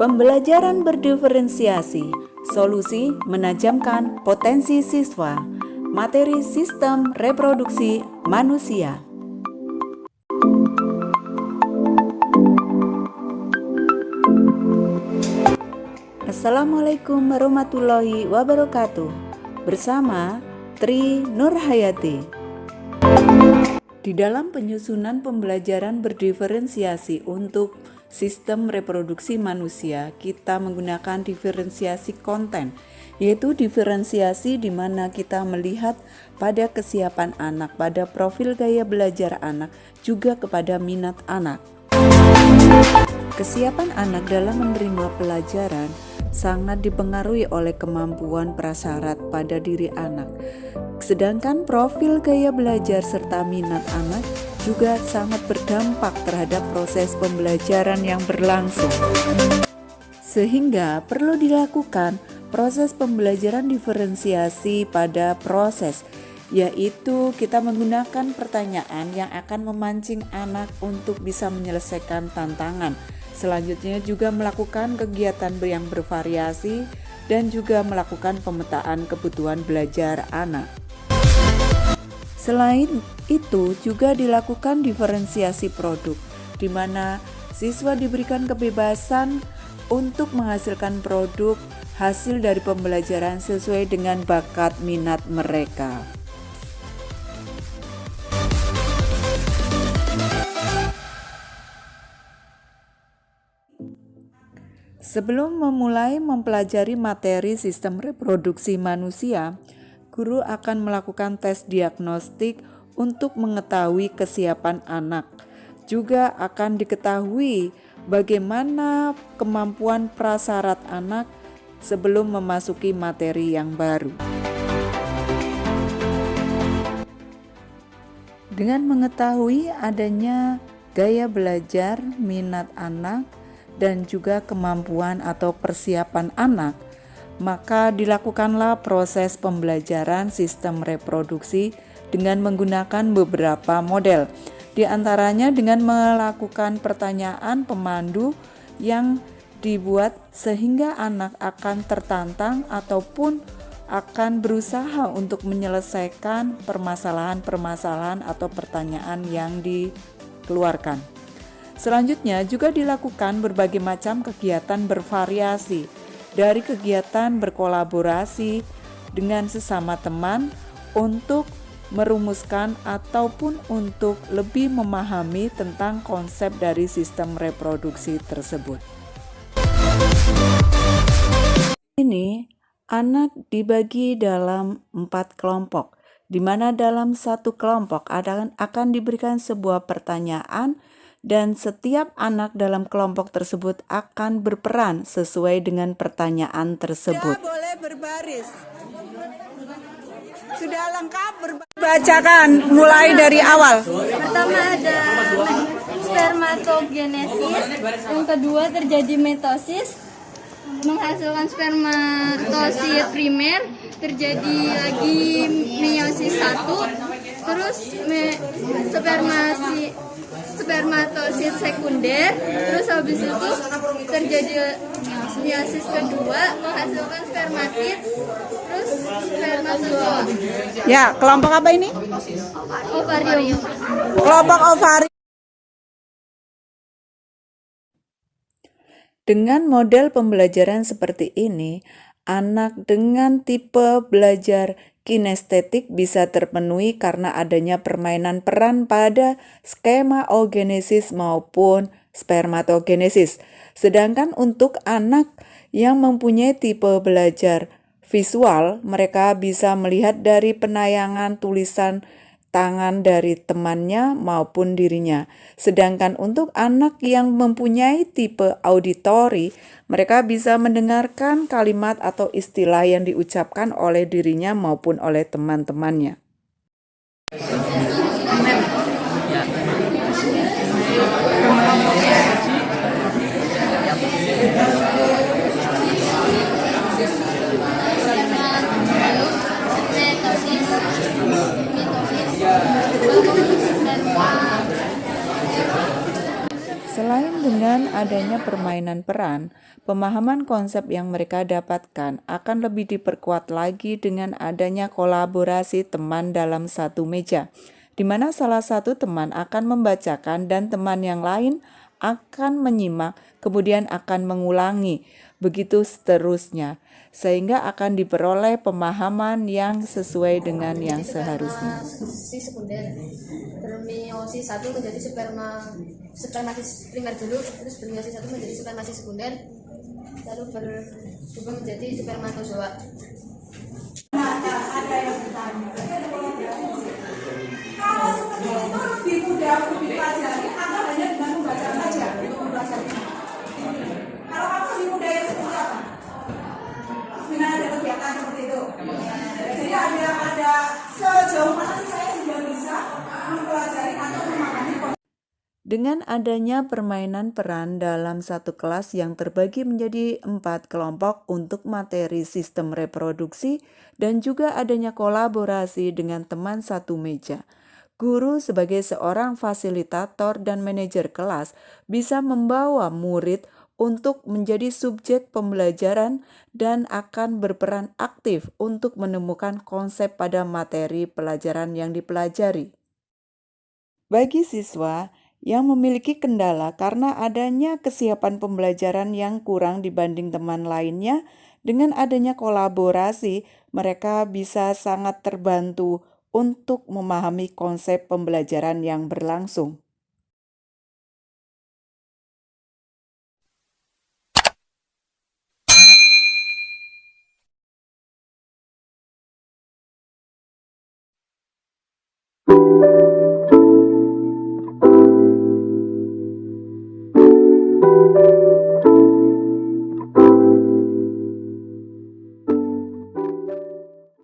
Pembelajaran berdiferensiasi, solusi menajamkan potensi siswa, materi sistem reproduksi manusia. Assalamualaikum warahmatullahi wabarakatuh. Bersama Tri Nurhayati. Di dalam penyusunan pembelajaran berdiferensiasi untuk sistem reproduksi manusia, kita menggunakan diferensiasi konten, yaitu diferensiasi di mana kita melihat pada kesiapan anak, pada profil gaya belajar anak, juga kepada minat anak. Kesiapan anak dalam menerima pelajaran sangat dipengaruhi oleh kemampuan prasyarat pada diri anak. Sedangkan profil gaya belajar serta minat anak juga sangat berdampak terhadap proses pembelajaran yang berlangsung. Sehingga perlu dilakukan proses pembelajaran diferensiasi pada proses, yaitu kita menggunakan pertanyaan yang akan memancing anak untuk bisa menyelesaikan tantangan. Selanjutnya juga melakukan kegiatan yang bervariasi dan juga melakukan pemetaan kebutuhan belajar anak. Selain itu juga dilakukan diferensiasi produk, di mana siswa diberikan kebebasan untuk menghasilkan produk hasil dari pembelajaran sesuai dengan bakat minat mereka. Sebelum memulai mempelajari materi sistem reproduksi manusia, guru akan melakukan tes diagnostik untuk mengetahui kesiapan anak. Juga akan diketahui bagaimana kemampuan prasyarat anak sebelum memasuki materi yang baru. Dengan mengetahui adanya gaya belajar, minat anak, dan juga kemampuan atau persiapan anak, maka dilakukanlah proses pembelajaran sistem reproduksi dengan menggunakan beberapa model. Di antaranya dengan melakukan pertanyaan pemandu yang dibuat sehingga anak akan tertantang ataupun akan berusaha untuk menyelesaikan permasalahan-permasalahan atau pertanyaan yang dikeluarkan. Selanjutnya juga dilakukan berbagai macam kegiatan bervariasi, dari kegiatan berkolaborasi dengan sesama teman untuk merumuskan ataupun untuk lebih memahami tentang konsep dari sistem reproduksi tersebut. Ini anak dibagi dalam 4 kelompok, di mana dalam satu kelompok akan diberikan sebuah pertanyaan dan setiap anak dalam kelompok tersebut akan berperan sesuai dengan pertanyaan tersebut. Sudah boleh berbaris. Sudah lengkap bacakan mulai dari awal. Pertama ada spermatogenesis, yang kedua terjadi mitosis, menghasilkan spermatosit primer, terjadi lagi meiosis 1, terus spermatosit sekunder, terus habis itu terjadi meiosis kedua, menghasilkan spermatid, terus spermatozoa. Ya, kelompok apa ini? Ovarium. Kelompok ovarium. Dengan model pembelajaran seperti ini, anak dengan tipe belajar kinestetik bisa terpenuhi karena adanya permainan peran pada skema oogenesis maupun spermatogenesis. Sedangkan untuk anak yang mempunyai tipe belajar visual, mereka bisa melihat dari penayangan tulisan tangan dari temannya maupun dirinya. Sedangkan untuk anak yang mempunyai tipe auditori, mereka bisa mendengarkan kalimat atau istilah yang diucapkan oleh dirinya maupun oleh teman-temannya. Selain dengan adanya adanya permainan peran, pemahaman konsep yang mereka dapatkan akan lebih diperkuat lagi dengan adanya kolaborasi teman dalam satu meja, di mana salah satu teman akan membacakan dan teman yang lain akan menyimak, kemudian akan mengulangi, begitu seterusnya, sehingga akan diperoleh pemahaman yang sesuai dengan yang seharusnya. Si sekunder bermeiosis satu menjadi spermasis primer dulu, terus bermeiosis satu menjadi spermasis sekunder, lalu berubah menjadi spermatozoa. Ada yang bertanya, kalau seperti itu lebih mudah dipelajari atau hanya dengan membaca saja untuk mempelajari? Kalau kamu lebih mudah yang seperti apa? Dengan ada kegiatan seperti itu. Jadi ada sejauh mana sih saya sudah bisa mempelajari atau memahami. Dengan adanya permainan peran dalam satu kelas yang terbagi menjadi 4 kelompok untuk materi sistem reproduksi dan juga adanya kolaborasi dengan teman satu meja, guru sebagai seorang fasilitator dan manajer kelas bisa membawa murid untuk menjadi subjek pembelajaran dan akan berperan aktif untuk menemukan konsep pada materi pelajaran yang dipelajari. Bagi siswa yang memiliki kendala karena adanya kesiapan pembelajaran yang kurang dibanding teman lainnya, dengan adanya kolaborasi, mereka bisa sangat terbantu untuk memahami konsep pembelajaran yang berlangsung.